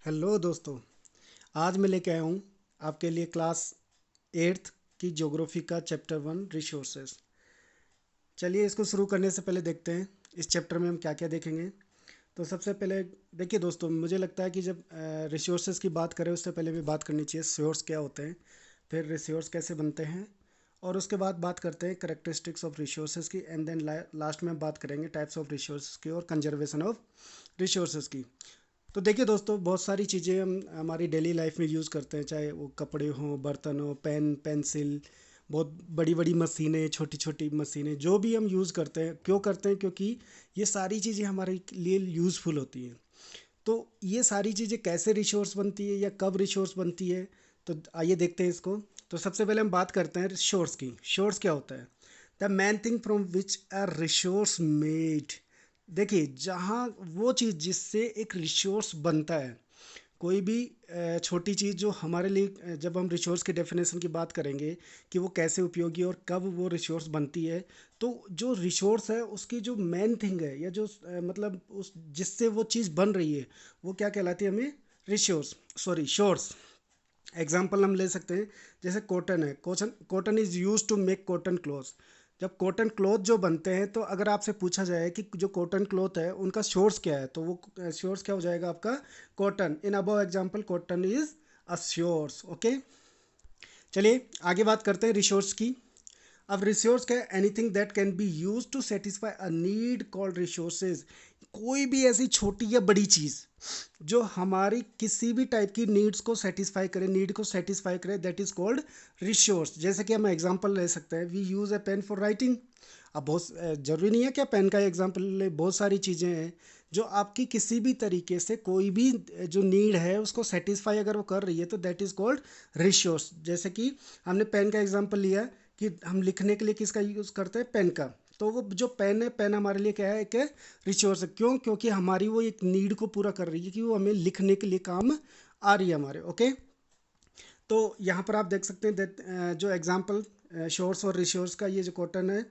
Hello दोस्तों। आज मैं लेके आया हूँ आपके लिए क्लास 8th की ज्योग्राफी का चैप्टर 1 रिसोर्सेज। चलिए इसको शुरू करने से पहले देखते हैं इस चैप्टर में हम क्या क्या देखेंगे। तो सबसे पहले देखिए दोस्तों, मुझे लगता है कि जब रिसोर्सेज की बात करें उससे पहले भी बात करनी चाहिए सोर्स क्या होते हैं, फिर रिसोर्स कैसे बनते हैं, और उसके बाद बात करते हैं करेक्टरिस्टिक्स ऑफ रिसोर्सेज की, एंड देन लास्ट में हम बात करेंगे टाइप्स ऑफ रिसोर्सेज की और कंजर्वेशन ऑफ रिसोर्सेज की। तो देखिए दोस्तों, बहुत सारी चीज़ें हम हमारी डेली लाइफ में यूज़ करते हैं, चाहे वो कपड़े हों, बर्तन हो, पेन पेंसिल, बहुत बड़ी बड़ी मशीनें, छोटी छोटी मशीनें, जो भी हम यूज़ करते हैं। क्यों करते हैं? क्योंकि ये सारी चीज़ें हमारे लिए यूज़फुल होती हैं। तो ये सारी चीज़ें कैसे रिसोर्स बनती है या कब रिसोर्स बनती है, तो आइए देखते हैं इसको। तो सबसे पहले हम बात करते हैं रिसोर्स की। सोर्स क्या होता है? The man thing from which a resource made. देखिए, जहाँ वो चीज़ जिससे एक रिसोर्स बनता है, कोई भी छोटी चीज़ जो हमारे लिए, जब हम रिसोर्स की डेफिनेशन की बात करेंगे कि वो कैसे उपयोगी और कब वो रिसोर्स बनती है, तो जो रिसोर्स है उसकी जो मेन थिंग है या जो मतलब उस जिससे वो चीज़ बन रही है, वो क्या कहलाती है? हमें रिसोर्स, सॉरी, सोर्स। एग्जाम्पल हम ले सकते हैं, जैसे कॉटन है। Cotton cotton is use to make cotton cloth. जब कॉटन क्लॉथ जो बनते हैं, तो अगर आपसे पूछा जाए कि जो कॉटन क्लॉथ है उनका सोर्स क्या है, तो वो सोर्स क्या हो जाएगा आपका? Cotton. In above example cotton is a source. Okay, चलिए आगे बात करते हैं रिसोर्स की। अब रिसोर्स क्या है? Anything that can be use to satisfy a need called resources. कोई भी ऐसी छोटी या बड़ी चीज़ जो हमारी किसी भी टाइप की नीड्स को सेटिस्फाई करे, नीड को सेटिस्फाई करे, दैट इज कॉल्ड रिसोर्स। जैसे कि हम एग्जांपल ले सकते हैं, we use a pen for writing. अब बहुत ज़रूरी नहीं है क्या पेन का एग्जांपल ले, बहुत सारी चीज़ें हैं जो आपकी किसी भी तरीके से कोई भी जो नीड है उसको सेटिस्फाई अगर वो कर रही है, तो दैट इज़ कॉल्ड रिसोर्स। जैसे कि हमने पेन का एग्जांपल लिया कि हम लिखने के लिए किसका यूज़ करते हैं? पेन का। तो वो जो पेन है, पेन हमारे लिए क्या है? एक रिसोर्स है। क्यों? क्योंकि हमारी वो एक नीड को पूरा कर रही है कि वो हमें लिखने के लिए काम आ रही है हमारे। ओके, तो यहाँ पर आप देख सकते हैं जो एग्जांपल शोर्स और रिसोर्स का, ये जो कॉटन है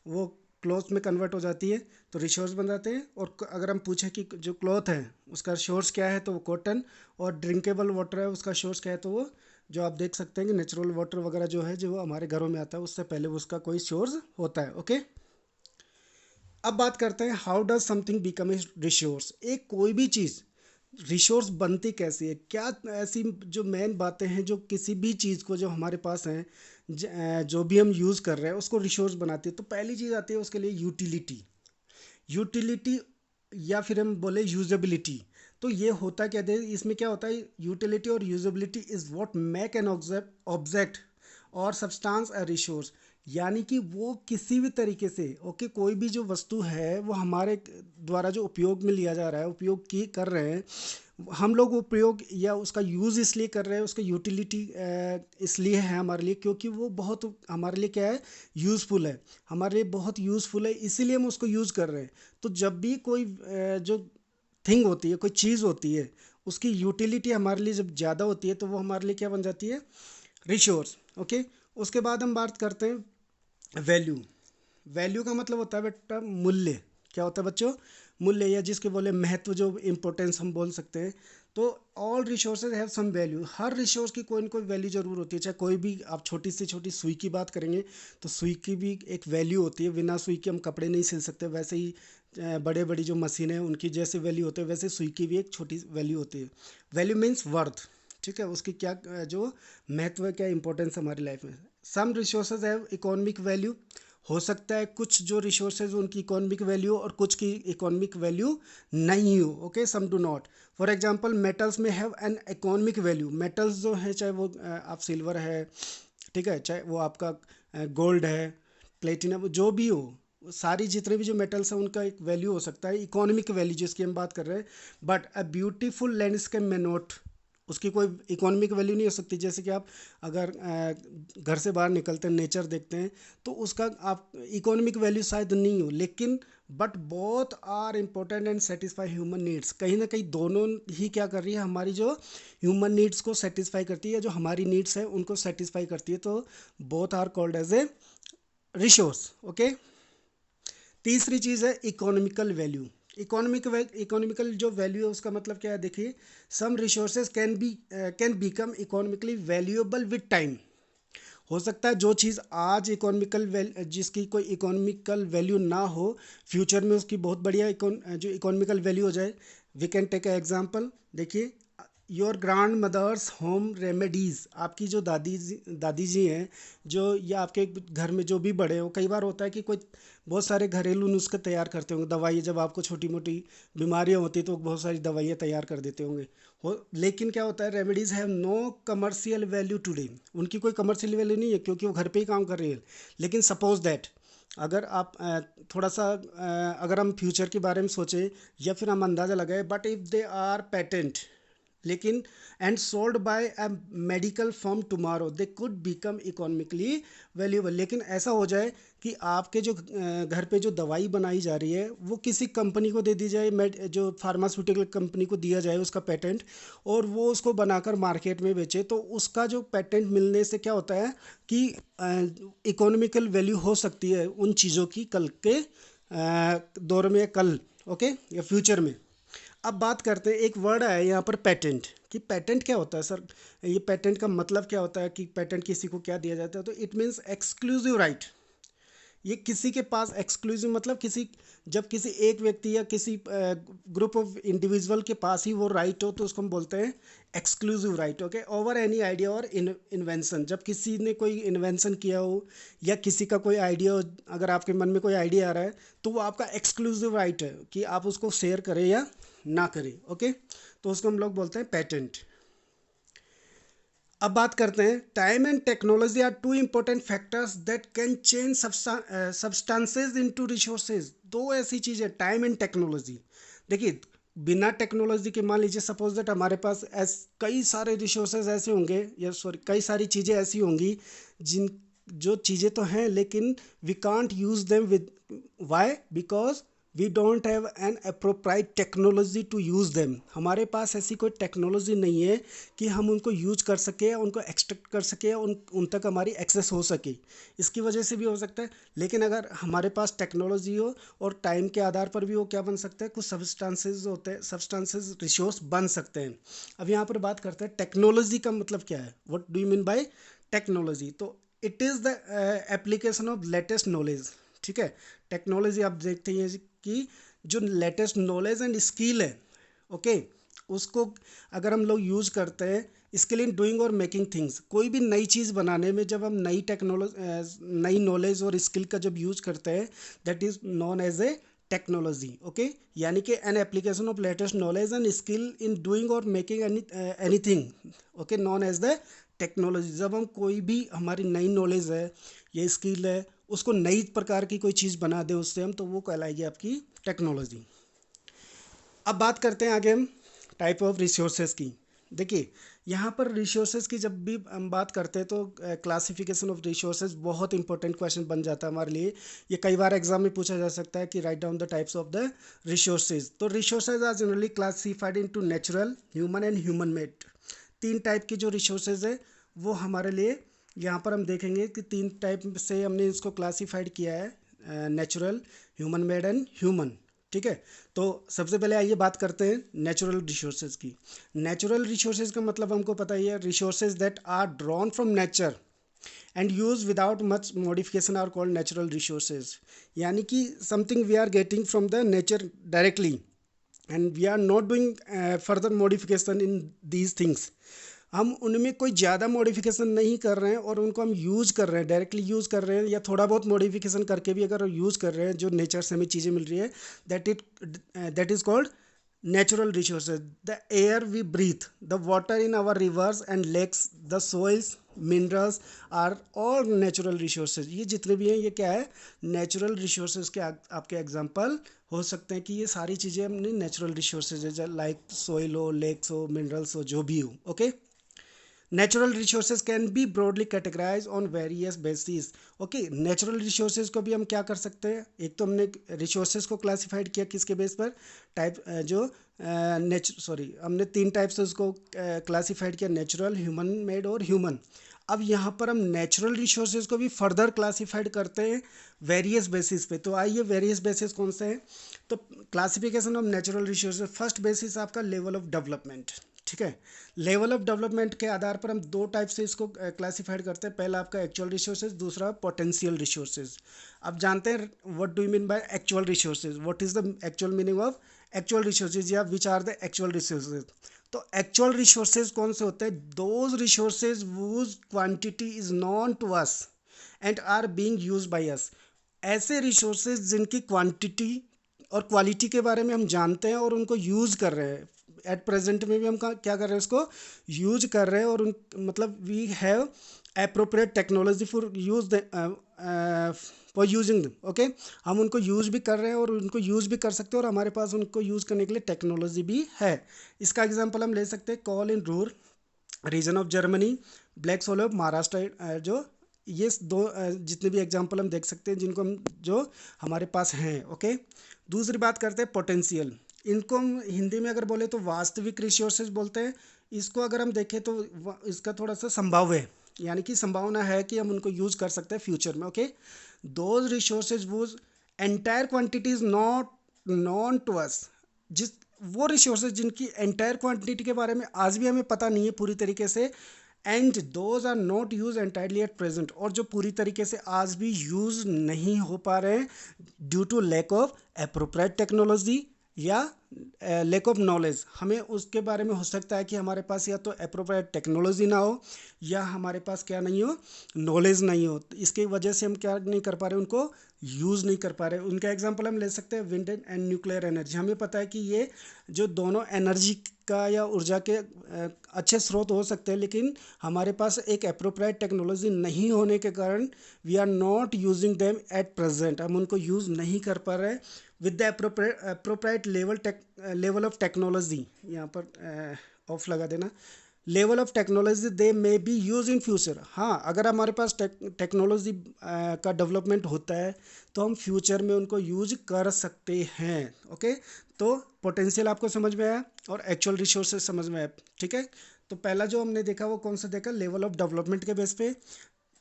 वो क्लॉथ में कन्वर्ट हो जाती है तो रिसोर्स बन जाते हैं। और अगर हम पूछें कि जो क्लॉथ है उसका सोर्स क्या है, तो वो कॉटन। और ड्रिंकेबल वाटर है, उसका सोर्स क्या है, तो वो जो आप देख सकते हैं कि नेचुरल वाटर वगैरह जो है, जो हमारे घरों में आता है, उससे पहले उसका कोई सोर्स होता है। ओके, अब बात करते हैं how does something become a resource. एक कोई भी चीज़ रिसोर्स बनती कैसी है, क्या ऐसी जो मेन बातें हैं जो किसी भी चीज़ को जो हमारे पास हैं, जो भी हम यूज़ कर रहे हैं उसको रिसोर्स बनाती है। तो पहली चीज़ आती है उसके लिए यूटिलिटी। यूटिलिटी या फिर हम बोले यूजेबिलिटी। तो ये होता क्या है इसमें? क्या होता है? यूटिलिटी और usability is what make an object और सब्सटेंस अ रिसोर्स। यानी कि वो किसी भी तरीके से, ओके, कोई भी जो वस्तु है वो हमारे द्वारा जो उपयोग में लिया जा रहा है, उपयोग की कर रहे हैं हम लोग, उपयोग या उसका यूज़ इसलिए कर रहे हैं, उसका यूटिलिटी इसलिए है हमारे लिए क्योंकि वो बहुत हमारे लिए क्या है? यूज़फुल है। हमारे लिए बहुत यूज़फुल है, इसीलिए हम उसको यूज़ कर रहे हैं। तो जब भी कोई जो थिंग होती है, कोई चीज़ होती है, उसकी यूटिलिटी हमारे लिए जब ज़्यादा होती है तो वो हमारे लिए क्या बन जाती है? रिसोर्स। ओके, उसके बाद हम बात करते हैं वैल्यू। वैल्यू का मतलब होता है बेटा मूल्य। क्या होता है बच्चों? मूल्य, या जिसके बोले महत्व, जो इम्पोर्टेंस हम बोल सकते हैं। तो all resources have some value. हर रिसोर्स की कोई ना कोई वैल्यू जरूर होती है। चाहे कोई भी, आप छोटी से छोटी सुई की बात करेंगे तो सुई की भी एक वैल्यू होती है। बिना सुई के हम कपड़े नहीं सिल सकते। वैसे ही बड़े बड़ी जो मशीनें हैं उनकी जैसे वैल्यू होती है, वैसे सुई की भी एक छोटी वैल्यू होती है। Value means worth. ठीक है, उसकी क्या जो महत्व है, क्या इंपॉर्टेंस हमारी लाइफ में। सम रिसोर्सेज हैव इकोनॉमिक वैल्यू। हो सकता है कुछ जो रिसोर्सेज उनकी इकोनॉमिक वैल्यू और कुछ की इकोनॉमिक वैल्यू नहीं हो। Okay, some do not. For example metals में have an economic value. Metals जो है, चाहे वो आप सिल्वर है, ठीक है, चाहे वो आपका गोल्ड है, प्लेटिनम, जो भी हो, सारी जितने भी जो मेटल्स हैं उनका एक वैल्यू हो सकता है, इकोनॉमिक वैल्यू जिसकी हम बात कर रहे हैं। बट अ ब्यूटीफुल लैंडस्केप में नॉट, उसकी कोई इकोनॉमिक वैल्यू नहीं हो सकती। जैसे कि आप अगर घर से बाहर निकलते हैं, नेचर देखते हैं, तो उसका आप इकोनॉमिक वैल्यू शायद नहीं हो, लेकिन but both are important and satisfy human needs. कहीं ना कहीं दोनों ही क्या कर रही है? हमारी जो ह्यूमन नीड्स को सेटिस्फाई करती है, जो हमारी नीड्स है उनको सेटिस्फाई करती है। तो both are called as a resource. Okay, तीसरी चीज़ है इकोनॉमिकल वैल्यू। इकोनॉमिकल जो वैल्यू है उसका मतलब क्या है, देखिए, some resources can become economically valuable with time. हो सकता है जो चीज़ आज जिसकी कोई इकोनॉमिकल वैल्यू ना हो, फ्यूचर में उसकी बहुत बढ़िया जो इकोनॉमिकल वैल्यू हो जाए। We can take a example, देखिए, your grandmother's home remedies, आपकी जो दादी जी हैं, जो या आपके घर में जो भी बड़े हो, कई बार होता है कि कोई बहुत सारे घरेलू नुस्खे तैयार करते होंगे, दवाई, जब आपको छोटी मोटी बीमारियां होती तो बहुत सारी दवाइयाँ तैयार कर देते होंगे। लेकिन क्या होता है, remedies have no commercial value today, उनकी कोई कमर्शियल वैल्यू नहीं है क्योंकि वो घर पे ही काम कर रही है। लेकिन सपोज दैट, अगर आप थोड़ा सा अगर हम फ्यूचर के बारे में सोचें या फिर हम अंदाज़ा लगाए, but if they are patent, लेकिन and sold by a medical firm tomorrow, they could become economically valuable. लेकिन ऐसा हो जाए कि आपके जो घर पे जो दवाई बनाई जा रही है वो किसी कंपनी को दे दी जाए, जो फार्मास्यूटिकल कंपनी को दिया जाए उसका पेटेंट, और वो उसको बनाकर मार्केट में बेचे, तो उसका जो पेटेंट मिलने से क्या होता है कि इकोनॉमिकल वैल्यू हो सकती है उन चीज़ों की कल के दौर में, कल, ओके, या फ्यूचर में। अब बात करते हैं, एक वर्ड है यहाँ पर पेटेंट, कि पेटेंट क्या होता है सर, ये पेटेंट का मतलब क्या होता है, कि पेटेंट किसी को क्या दिया जाता है, तो इट मीन्स एक्सक्लूसिव राइट। ये किसी के पास एक्सक्लूसिव मतलब जब किसी एक व्यक्ति या किसी ग्रुप ऑफ इंडिविजुअल के पास ही वो राइट हो तो उसको हम बोलते हैं exclusive right, okay, over any idea और इन्वेंशन। जब किसी ने कोई इन्वेंशन किया हो या किसी का कोई आइडिया हो, अगर आपके मन में कोई आइडिया आ रहा है तो वो आपका एक्सक्लूसिव राइट है कि आप उसको शेयर करें या ना करें, ओके, तो उसको हम लोग बोलते हैं पेटेंट। अब बात करते हैं, time and technology are two important factors that can change substances into resources. दो ऐसी चीज़ें, टाइम एंड टेक्नोलॉजी। देखिए, बिना टेक्नोलॉजी के मान लीजिए सपोज दैट हमारे पास कई सारे रिसोर्सेज ऐसे होंगे, या सॉरी कई सारी चीज़ें ऐसी होंगी जिन जो चीज़ें तो हैं लेकिन we can't use them with, why, because we don't have an appropriate technology to use them. हमारे पास ऐसी कोई टेक्नोलॉजी नहीं है कि हम उनको यूज कर सके या उनको एक्सट्रैक्ट कर सके या उन तक हमारी एक्सेस हो सके। इसकी वजह से भी हो सकता है। लेकिन अगर हमारे पास टेक्नोलॉजी हो और टाइम के आधार पर भी वो क्या बन सकता है, कुछ सब्सटेंसेज होते हैं, सब्सटेंसेज रिसोर्स बन सकते हैं। अब यहाँ पर बात करते हैं टेक्नोलॉजी का मतलब क्या है, what do you mean by technology. तो it is the application of latest knowledge, ठीक है। टेक्नोलॉजी आप देखते हैं कि जो लेटेस्ट नॉलेज एंड स्किल है, ओके, उसको अगर हम लोग यूज़ करते हैं स्किल इन डूइंग और मेकिंग थिंग्स, कोई भी नई चीज़ बनाने में जब हम नई नॉलेज और स्किल का जब यूज़ करते हैं, that is known as a technology, okay. यानी कि an application of latest knowledge and skill in doing और making anything, okay, known as the technology. जब हम कोई भी हमारी नई नॉलेज है या स्किल है उसको नई प्रकार की कोई चीज़ बना दें उससे हम, तो वो कहलाएगी आपकी टेक्नोलॉजी। अब बात करते हैं आगे हम टाइप ऑफ रिसोर्सेज की। देखिए, यहाँ पर रिसोर्सेज की जब भी हम बात करते हैं तो क्लासिफिकेशन ऑफ रिसोर्सेज बहुत इंपॉर्टेंट क्वेश्चन बन जाता है हमारे लिए। ये कई बार एग्जाम में पूछा जा सकता है कि write down the types of the resources. तो resources are generally classified into natural, human and human made. तीन टाइप की जो रिसोर्सेज है वो हमारे लिए यहाँ पर हम देखेंगे कि तीन टाइप से हमने इसको क्लासिफाइड किया है, natural, human made and human, ठीक है। तो सबसे पहले आइए बात करते हैं नेचुरल रिसोर्सेज की। नेचुरल रिसोर्सेज का मतलब हमको पता ही है, resources that are drawn from nature and use without much modification are called natural resources. यानी कि something we are getting from the nature directly and we are not doing further modification in these things. हम उनमें कोई ज़्यादा modification नहीं कर रहे हैं और उनको हम यूज़ कर रहे हैं, डायरेक्टली यूज़ कर रहे हैं, या थोड़ा बहुत मॉडिफिकेशन करके भी अगर यूज़ कर रहे हैं जो नेचर से हमें चीज़ें मिल रही है, that is called natural resources. The air we breathe, the water in our rivers and lakes, the soils, minerals are all natural resources. ये जितने भी हैं ये क्या है, नेचुरल रिसोर्सेज के आपके एग्जांपल हो सकते हैं कि ये सारी चीज़ें अपनी नेचुरल रिसोर्सेज है, लाइक सोइल हो, लेक्स हो, मिनरल्स हो, जो भी हो, okay. Natural resources can be broadly categorise on various basis, okay. Natural resources को भी हम क्या कर सकते हैं, एक तो हमने रिसोर्सेज को क्लासिफाइड किया किसके बेस पर, टाइप जो हमने तीन टाइप से उसको क्लासिफाइड किया, नेचुरल, ह्यूमन मेड और ह्यूमन। अब यहाँ पर हम नेचुरल रिसोर्सेज को भी फर्दर क्लासिफाइड करते हैं वेरियस बेसिस पे। तो आइए वेरियस बेसिस कौन से हैं। तो classification of natural resources, first basis आपका लेवल ऑफ डेवलपमेंट। ठीक है, लेवल ऑफ डेवलपमेंट के आधार पर हम दो टाइप से इसको क्लासिफाइड करते हैं। पहला आपका एक्चुअल रिसोर्सेज, दूसरा पोटेंशियल रिसोर्सेज। अब जानते हैं what do you mean by actual resources, what is the actual meaning of actual resources या which are the actual resources. तो एक्चुअल रिसोर्सेज कौन से होते हैं, those resources whose quantity is known to us and are being used by us. ऐसे resources जिनकी quantity और quality के बारे में हम जानते हैं और उनको यूज़ कर रहे हैं। एट प्रेजेंट में भी हम क्या कर रहे हैं, उसको यूज कर रहे हैं और उन मतलब we have appropriate technology for use for using them. Okay, हम उनको यूज़ भी कर रहे हैं और उनको यूज़ भी कर सकते हैं और हमारे पास उनको यूज़ करने के लिए टेक्नोलॉजी भी है। इसका एग्जांपल हम ले सकते हैं coal in Ruhr region of Germany, black soil of Maharashtra. जो ये दो जितने भी एग्जांपल हम देख सकते हैं जिनको हम जो हमारे पास हैं। ओके, दूसरी बात करते हैं पोटेंशियल। इनको हम हिंदी में अगर बोले तो वास्तविक रिसोर्सेज बोलते हैं। इसको अगर हम देखें तो इसका थोड़ा सा संभाव्य है, यानी कि संभावना है कि हम उनको यूज़ कर सकते हैं फ्यूचर में। Okay, those resources whose entire quantity is not known to us. जिस वो रिसोर्सेज जिनकी एंटायर क्वांटिटी के बारे में आज भी हमें पता नहीं है पूरी तरीके से, and those are not use entirely at present, और जो पूरी तरीके से आज भी यूज़ नहीं हो पा रहे हैं due to lack of appropriate technology या लैक ऑफ नॉलेज। हमें उसके बारे में हो सकता है कि हमारे पास या तो एप्रोप्रिएट टेक्नोलॉजी ना हो या हमारे पास क्या नहीं हो, नॉलेज नहीं हो। तो इसकी वजह से हम क्या नहीं कर पा रहे, उनको यूज़ नहीं कर पा रहे। उनका एग्जांपल हम ले सकते हैं विंड एंड न्यूक्लियर एनर्जी। हमें पता है कि ये जो दोनों एनर्जी का या ऊर्जा के अच्छे स्रोत हो सकते हैं, लेकिन हमारे पास एक एप्रोप्रिएट टेक्नोलॉजी नहीं होने के कारण we are not using them at present. हम उनको यूज़ नहीं कर पा रहे with the appropriate level of technology. यहाँ पर ऑफ लगा देना, level of technology they may be use in future. हाँ, अगर हमारे पास टेक्नोलॉजी का डेवलपमेंट होता है तो हम फ्यूचर में उनको यूज कर सकते हैं। ओके, तो पोटेंशियल आपको समझ में आया और एक्चुअल रिसोर्सेज समझ में आया। ठीक है, तो पहला जो हमने देखा वो कौन सा देखा, लेवल ऑफ डेवलपमेंट के बेस पे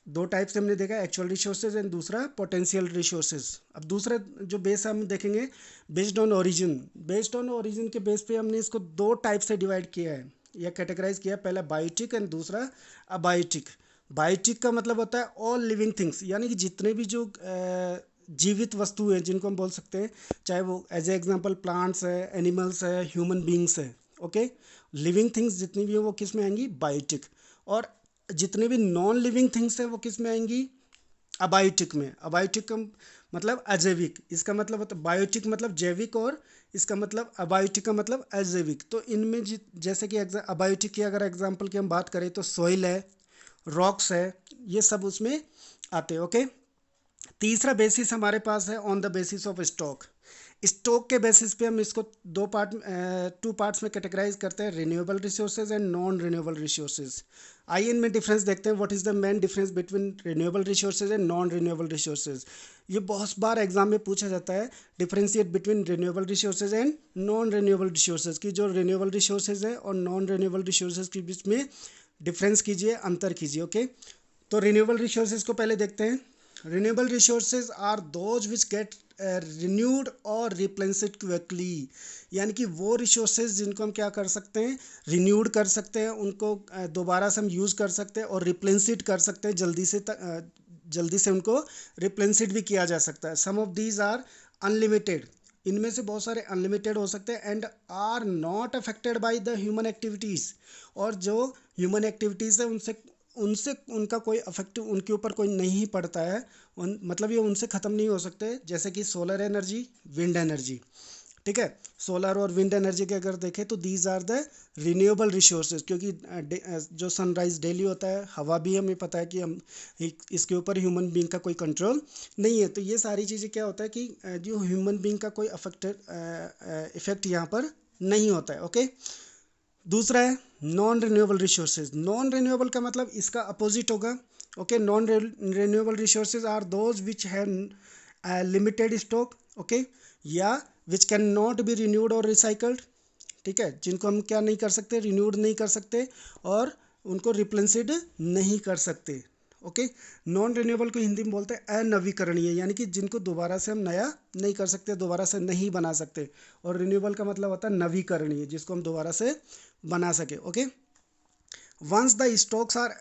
दो टाइप से हमने देखा, एक्चुअल रिसोर्सेज एंड दूसरा पोटेंशियल रिसोर्सेज। अब दूसरा जो बेस हम देखेंगे based on origin. Based on origin के बेस पे हमने इसको दो टाइप से डिवाइड किया है या कैटेगराइज किया है। पहला बायोटिक एंड दूसरा अबायोटिक। बायोटिक का मतलब होता है ऑल लिविंग थिंग्स, यानी कि जितने भी जो जीवित वस्तु हैं जिनको हम बोल सकते हैं, चाहे वो एज ए एग्जांपल प्लांट्स है, एनिमल्स है, ह्यूमन बींग्स है। ओके, लिविंग थिंग्स जितनी भी है वो किस में आएंगी, बायोटिक। और जितने भी नॉन लिविंग थिंग्स हैं वो किस में आएंगी, अबायोटिक में। अबायोटिक का मतलब अजैविक, इसका मतलब होता है बायोटिक मतलब जैविक और इसका मतलब अबायोटिक का मतलब अजैविक। तो इनमें जैसे कि अबायोटिक की अगर एग्जांपल की हम बात करें तो सॉइल है, रॉक्स है, ये सब उसमें आते हैं। ओके, तीसरा बेसिस हमारे पास है on the basis of stock. Stock के बेसिस पे हम इसको टू पार्ट्स में कैटेगराइज करते हैं, renewable resources and non renewable resources. आइए इनमें डिफरेंस देखते हैं, what is the main difference between renewable resources and non renewable resources. ये बहुत बार एग्जाम में पूछा जाता है, differentiate between renewable resources and non renewable resources की। जो रिन्यूएबल रिसोर्सेज है और नॉन रिन्यूएबल रिसोर्सेज के बीच में डिफरेंस कीजिए, अंतर कीजिए। ओके, तो रिन्यूएबल रिसोर्सेज को पहले देखते हैं। Renewable resources are those which get renewed और रिप्लेनिश्ड क्विकली, यानी कि वो रिसोर्सेज जिनको हम क्या कर सकते हैं, रिन्यूड कर सकते हैं, उनको दोबारा से हम यूज़ कर सकते हैं और रिप्लेनिश्ड कर सकते हैं, जल्दी से उनको रिप्लेनिश्ड भी किया जा सकता है। Some of these are unlimited, इनमें से बहुत सारे अनलिमिटेड हो सकते हैं, and are not affected by the human activities. और जो ह्यूमन एक्टिविटीज़ है उनसे उनका कोई अफेक्ट उनके ऊपर कोई नहीं पड़ता है, मतलब ये उनसे ख़त्म नहीं हो सकते, जैसे कि सोलर एनर्जी, विंड एनर्जी। ठीक है, सोलर और विंड एनर्जी के अगर देखें तो these are the renewable resources, क्योंकि जो सनराइज डेली होता है, हवा भी हमें पता है कि हम इसके ऊपर ह्यूमन बीइंग का कोई कंट्रोल नहीं है। तो ये सारी चीज़ें क्या होता है कि जो ह्यूमन बीइंग का कोई इफेक्ट यहाँ पर नहीं होता है। ओके, दूसरा है non renewable resources. Non renewable का मतलब इसका अपोजिट होगा। Okay, non renewable resources are those which have limited stock, okay, या which can not be renewed और रिसाइकल्ड। ठीक है, जिनको हम क्या नहीं कर सकते, रिन्यूड नहीं कर सकते और उनको रिप्लेसिड नहीं कर सकते। ओके, नॉन रिन्यूएबल को हिंदी में बोलते हैं अनवीकरणीय, यानी कि जिनको दोबारा से हम नया नहीं कर सकते, दोबारा से नहीं बना सकते। और रिन्यूएबल का मतलब होता है नवीकरणीय, जिसको हम दोबारा से बना सके। Okay, once the stocks are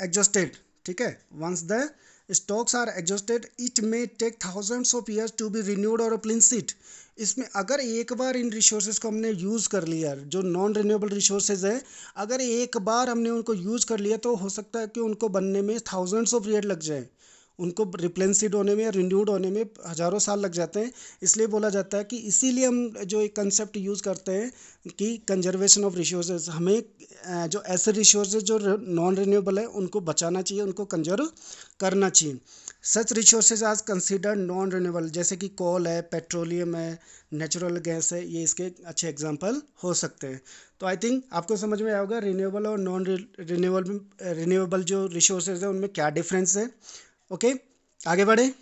exhausted, ठीक है, once the stocks are exhausted it may take thousands of years to be renewed और रिप्लेसिड। इसमें अगर एक बार इन रिसोर्सेज को हमने यूज़ कर लिया, जो नॉन रिन्यूएबल रिसोर्सेज है, अगर एक बार हमने उनको यूज़ कर लिया तो हो सकता है कि उनको बनने में थाउजेंड्स ऑफ ईयर लग जाए, उनको रिप्लेसिड होने में या रिन्यूड होने में हज़ारों साल लग जाते हैं। इसलिए बोला जाता है कि इसीलिए हम जो एक कंसेप्ट यूज़ करते हैं कि कंजर्वेशन ऑफ रिसोर्सेज, हमें जो ऐसे रिसोर्सेज जो नॉन रिन्यूएबल है उनको बचाना चाहिए, उनको कंजर्व करना चाहिए। सच रिसोर्सेज आज कंसिडर्ड नॉन रिन्यूएबल, जैसे कि कोल है, पेट्रोलियम है, नेचुरल गैस है, ये इसके अच्छे एग्जांपल हो सकते हैं। तो आई थिंक आपको समझ में आया होगा रिन्यूएबल और नॉन रिन्यूएबल जो रिसोर्सेज है उनमें क्या डिफरेंस है। ओके, आगे बढ़े।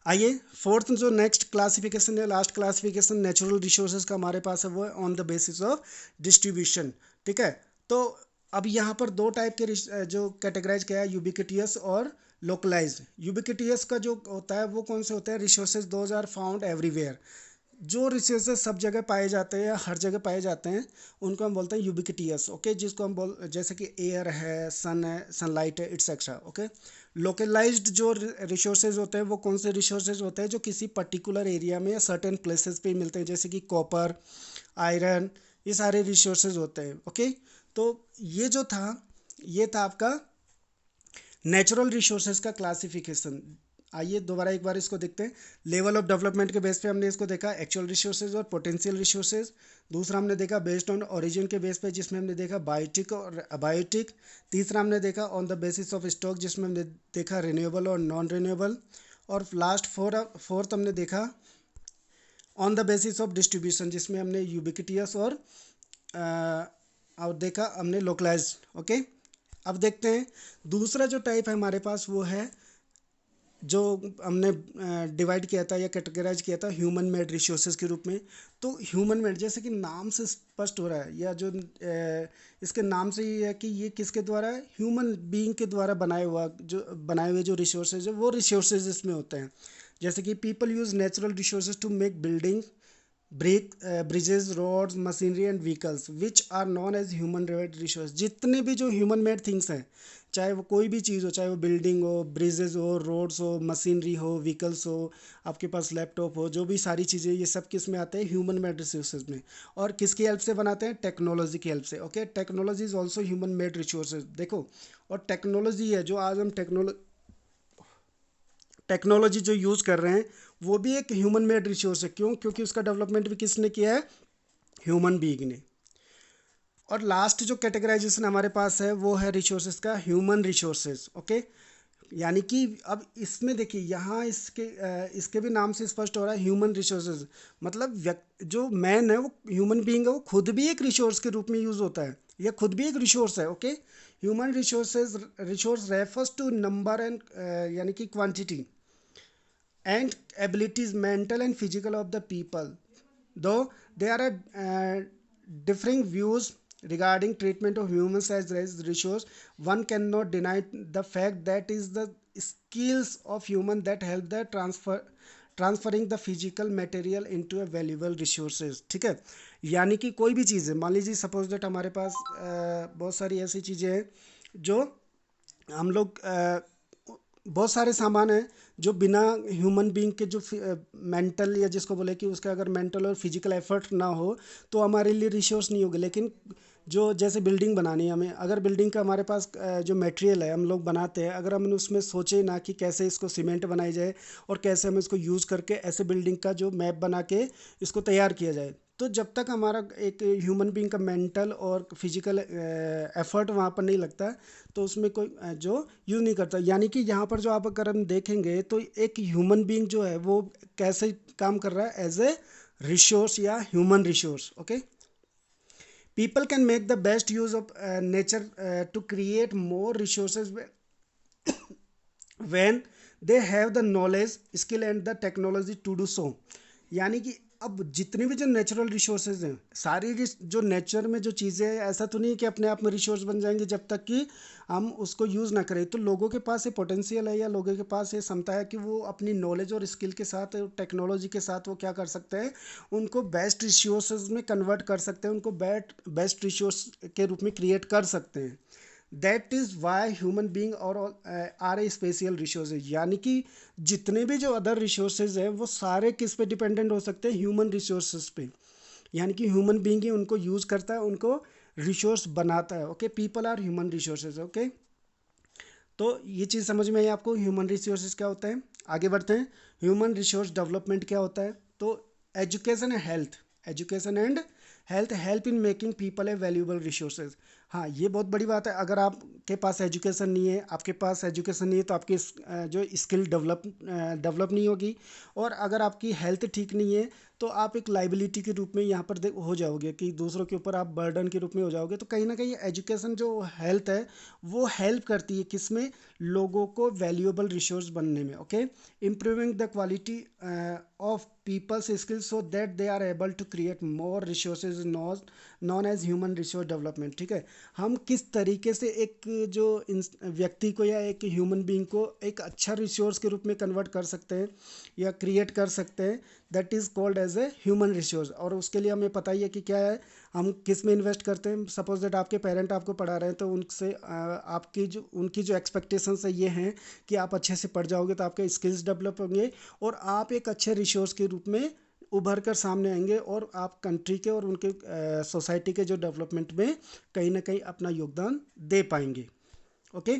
आइए, फोर्थ जो नेक्स्ट क्लासिफिकेशन है, लास्ट क्लासिफिकेशन नेचुरल रिसोर्सेज का हमारे पास है, वो है on the basis of distribution. ठीक है, तो अब यहाँ पर दो टाइप के जो कैटेगराइज किया है, यूबिक्विटियस और लोकलाइज्ड। यूबिक्विटियस का जो होता है वो कौन से होते हैं, resources those are found everywhere, जो रिसोर्सेज सब जगह पाए जाते हैं या हर जगह पाए जाते हैं उनको हम बोलते हैं यूबिक्विटियस। ओके, जिसको हम जैसे कि एयर है, सन है, सनलाइट है, इट्सेट्रा। ओके, लोकलाइज्ड जो रिसोर्सेज होते हैं वो कौन से रिसोर्सेज होते हैं, जो किसी पर्टिकुलर एरिया में या सर्टेन प्लेसेस पे मिलते हैं, जैसे कि कॉपर, आयरन, ये सारे रिसोर्सेज होते हैं। ओके, तो ये था आपका नेचुरल रिसोर्सेज का क्लासिफिकेशन। आइए दोबारा एक बार इसको देखते हैं। लेवल ऑफ डेवलपमेंट के बेस पे हमने इसको देखा, एक्चुअल रिसोर्सेज और पोटेंशियल रिसोर्सेज। दूसरा हमने देखा बेस्ड ऑन ओरिजिन के बेस पे, जिसमें हमने देखा बायोटिक और अबायोटिक। तीसरा हमने देखा on the basis of stock, जिसमें हमने देखा रिन्यूएबल और नॉन रिन्यूएबल। और लास्ट फोर्थ हमने देखा on the basis of distribution, जिसमें हमने यूबिक्विटियस और देखा हमने लोकलाइज्ड। ओके, अब देखते हैं दूसरा जो टाइप है हमारे पास, वो है जो हमने डिवाइड किया था या कैटेगराइज किया था ह्यूमन मेड रिसोर्सेज के रूप में। तो ह्यूमन मेड, जैसे कि नाम से स्पष्ट हो रहा है, या जो इसके नाम से ही है कि ये किसके द्वारा, ह्यूमन बीइंग के द्वारा बनाए हुए जो रिसोर्सेज है वो रिसोर्सेज इसमें होते हैं। जैसे कि people use natural resources to make building, bridges, roads, machinery and vehicles which are known as human made resource. जितने भी जो ह्यूमन मेड थिंग्स हैं, चाहे वो कोई भी चीज़ हो, चाहे वो बिल्डिंग हो, ब्रिजेज हो, रोड्स हो, मशीनरी हो, व्हीकल्स हो, आपके पास लैपटॉप हो, जो भी सारी चीज़ें, ये सब किस में आते हैं, ह्यूमन मेड रिसोर्सेज में। और किसकी हेल्प से बनाते हैं, टेक्नोलॉजी की हेल्प से। Okay, technology is also human made resources. देखो, और टेक्नोलॉजी है जो आज हम टेक्नोलॉजी जो यूज़ कर रहे हैं वो भी एक ह्यूमन मेड रिसोर्स है। क्यों? क्योंकि उसका डेवलपमेंट भी किसने किया है, ह्यूमन बीइंग ने। और लास्ट जो कैटेगराइजेशन हमारे पास है वो है रिसोर्सेज का ह्यूमन रिसोर्सेज। ओके, यानी कि अब इसमें देखिए, यहाँ इसके भी नाम से स्पष्ट हो रहा है ह्यूमन रिसोर्सेज, मतलब जो मैन है, वो ह्यूमन बीइंग है, वो खुद भी एक रिसोर्स के रूप में यूज़ होता है, यह खुद भी एक रिसोर्स है। Okay, human resource refers to number and यानी कि quantity and abilities mental and physical of the people, though there are differing views regarding treatment of humans as resource. One cannot deny the fact that is the skills of human that help the transferring the physical material into A valuable resources. ठीक है, यानी कि कोई भी चीज़ है, मान लीजिए suppose that हमारे पास बहुत सारी ऐसी चीज़ें हैं जो हम लोग बहुत सारे सामान हैं जो बिना ह्यूमन बीइंग के जो मेंटल, या जिसको बोले कि उसका अगर मेंटल और फिजिकल एफर्ट ना हो तो हमारे लिए रिसोर्स नहीं होगे। लेकिन जो जैसे बिल्डिंग बनानी है हमें, अगर बिल्डिंग का हमारे पास जो मटेरियल है हम लोग बनाते हैं, अगर हम उसमें सोचे ना कि कैसे इसको सीमेंट बनाई जाए और कैसे हम इसको यूज़ करके ऐसे बिल्डिंग का जो मैप बना के इसको तैयार किया जाए, तो जब तक हमारा एक ह्यूमन बीइंग का मेंटल और फिजिकल एफर्ट वहाँ पर नहीं लगता तो उसमें कोई जो यूज़ नहीं करता। यानी कि यहाँ पर जो आप अगर हम देखेंगे तो एक ह्यूमन बीइंग जो है वो कैसे काम कर रहा है, एज ए रिसोर्स या human resource. Okay, people can make the best use of nature to create more resources when they have the knowledge, skill and the technology to do so। यानी कि अब जितनी भी जो नेचुरल रिसोर्सेज हैं, सारी जो नेचर में जो चीज़ें हैं, ऐसा तो नहीं है कि अपने आप में रिसोर्स बन जाएंगे जब तक कि हम उसको यूज़ ना करें। तो लोगों के पास ये पोटेंशियल है या लोगों के पास ये क्षमता है कि वो अपनी नॉलेज और स्किल के साथ, टेक्नोलॉजी के साथ वो क्या कर सकते हैं, उनको बेस्ट रिसोर्सेज में कन्वर्ट कर सकते हैं, उनको बेस्ट रिसोर्स के रूप में क्रिएट कर सकते हैं। That is why human being और आर ए स्पेशल रिसोर्सेज, यानी कि जितने भी जो अदर रिसोर्सेज हैं वो सारे किस पे डिपेंडेंट हो सकते हैं, ह्यूमन रिसोर्सेज पे। यानी कि ह्यूमन बींग ही उनको यूज़ करता है, उनको रिसोर्स बनाता है। Okay, people are human resources. Okay, तो ये चीज़ समझ में आई आपको, ह्यूमन रिसोर्सेज क्या होता है। आगे बढ़ते हैं, ह्यूमन रिसोर्स डेवलपमेंट क्या होता है। तो education and health, education and health help in making people A valuable resources. हाँ, ये बहुत बड़ी बात है। अगर आपके पास एजुकेशन नहीं है, आपके पास एजुकेशन नहीं है तो आपकी जो स्किल डेवलप नहीं होगी। और अगर आपकी हेल्थ ठीक नहीं है तो आप एक लाइबिलिटी के रूप में यहाँ पर हो जाओगे, कि दूसरों के ऊपर आप बर्डन के रूप में हो जाओगे। तो कहीं ना कहीं एजुकेशन जो हेल्थ है वो हेल्प करती है किसमें, लोगों को वैल्यूएबल रिसोर्स बनने में। Okay, improving the quality of people's skills so that they are able to create more resources known as human resource development. ठीक है, हम किस तरीके से एक जो व्यक्ति को या एक ह्यूमन बींग को एक अच्छा रिसोर्स के रूप में कन्वर्ट कर सकते हैं या क्रिएट कर सकते हैं, that is called as a human resource. और उसके लिए हमें पता ही है कि क्या है, हम किस में इन्वेस्ट करते हैं। सपोज दैट आपके पेरेंट आपको पढ़ा रहे हैं तो उनसे आपकी जो उनकी जो एक्सपेक्टेशंस है ये हैं कि आप अच्छे से पढ़ जाओगे तो आपके स्किल्स डेवलप होंगे और आप एक अच्छे रिसोर्स के रूप में उभर कर सामने आएंगे और आप कंट्री के और उनके सोसाइटी के जो डेवलपमेंट में कहीं ना कहीं अपना योगदान दे पाएंगे। ओके,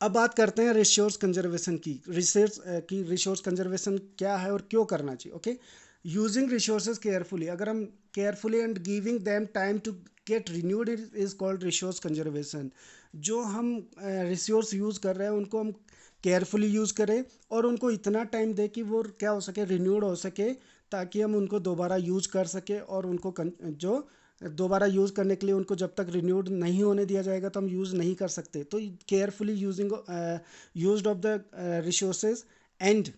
अब बात करते हैं रिसोर्स कंजर्वेशन की। रिसोर्स कंजर्वेशन क्या है और क्यों करना चाहिए। ओके, यूजिंग रिसोर्सेज केयरफुली, अगर हम carefully and giving them time to get renewed is called resource conservation. जो हम रिसोर्स यूज़ कर रहे हैं उनको हम केयरफुली यूज़ करें और उनको इतना टाइम दें कि वो क्या हो सके, रिन्यूड हो सके, ताकि हम उनको दोबारा यूज़ कर सके। और उनको जो दोबारा यूज़ करने के लिए उनको जब तक रिन्यूड नहीं होने दिया जाएगा तो हम यूज़ नहीं कर सकते। तो carefully using used of the resources and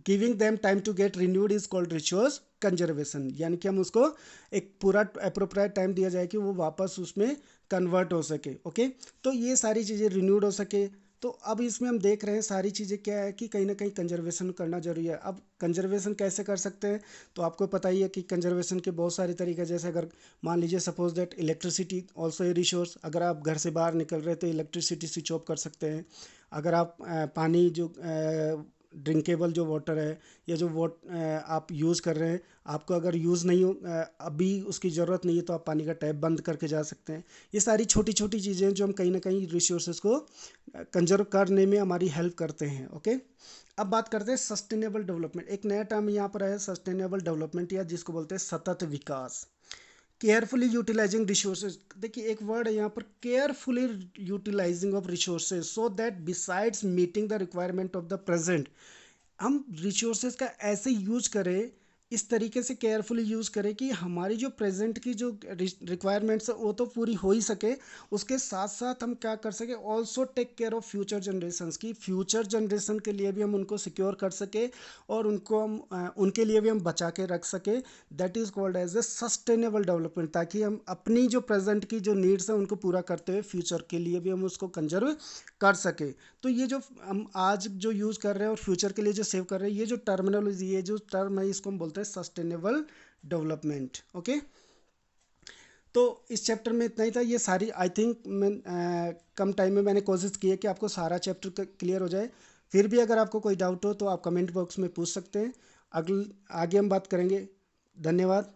giving them time to get renewed is called resource conservation. यानी कि हम उसको एक पूरा अप्रोप्रिएट टाइम दिया जाए कि वो वापस उसमें कन्वर्ट हो सके। ओके, तो ये सारी चीज़ें रिन्यूड हो सके। तो अब इसमें हम देख रहे हैं सारी चीज़ें क्या है कि कहीं ना कहीं कंजर्वेशन करना जरूरी है। अब कंजर्वेशन कैसे कर सकते हैं, तो आपको पता ही है कि कंजर्वेशन के बहुत सारे तरीके, जैसे अगर मान लीजिए suppose that electricity also a resource. अगर आप घर से बाहर निकल रहे हैं तो इलेक्ट्रिसिटी स्विच ऑफ कर सकते हैं। अगर आप पानी जो ड्रिंकेबल जो वाटर है या जो आप यूज़ कर रहे हैं, आपको अगर यूज़ नहीं हो अभी उसकी ज़रूरत नहीं है तो आप पानी का टैप बंद करके जा सकते हैं। ये सारी छोटी छोटी चीज़ें जो हम कहीं ना कहीं रिसोर्सेज को कंजर्व करने में हमारी हेल्प करते हैं। ओके, अब बात करते हैं सस्टेनेबल डेवलपमेंट। एक नया टर्म यहाँ पर है सस्टेनेबल डेवलपमेंट, या जिसको बोलते हैं सतत विकास। केयरफुली यूटिलाइजिंग रिसोर्सेज, देखिए एक वर्ड है यहाँ पर, carefully utilising of resources so that besides meeting the requirement of the present. हम रिसोर्सेज का ऐसे यूज करें, इस तरीके से केयरफुली यूज़ करें कि हमारी जो प्रेजेंट की जो रिक्वायरमेंट्स है वो तो पूरी हो ही सके, उसके साथ साथ हम क्या कर सके, also take care of future generations की, फ्यूचर जनरेशन के लिए भी हम उनको सिक्योर कर सके और उनको हम उनके लिए भी हम बचा के रख सके। That is called as a sustainable development, ताकि हम अपनी जो प्रेजेंट की जो नीड्स हैं उनको पूरा करते हुए फ्यूचर के लिए भी हम उसको कंजर्व कर सके। तो ये जो हम आज जो यूज़ कर रहे हैं और फ्यूचर के लिए जो सेव कर रहे हैं, ये जो टर्मिनोलॉजी, ये जो टर्म है, इसको हम बोलते हैं सस्टेनेबल डेवलपमेंट। ओके, तो इस चैप्टर में इतना ही था। ये सारी आई थिंक मैं कम टाइम में मैंने कोशिश की है कि आपको सारा चैप्टर क्लियर हो जाए। फिर भी अगर आपको कोई डाउट हो तो आप कमेंट बॉक्स में पूछ सकते हैं। आगे हम बात करेंगे। धन्यवाद।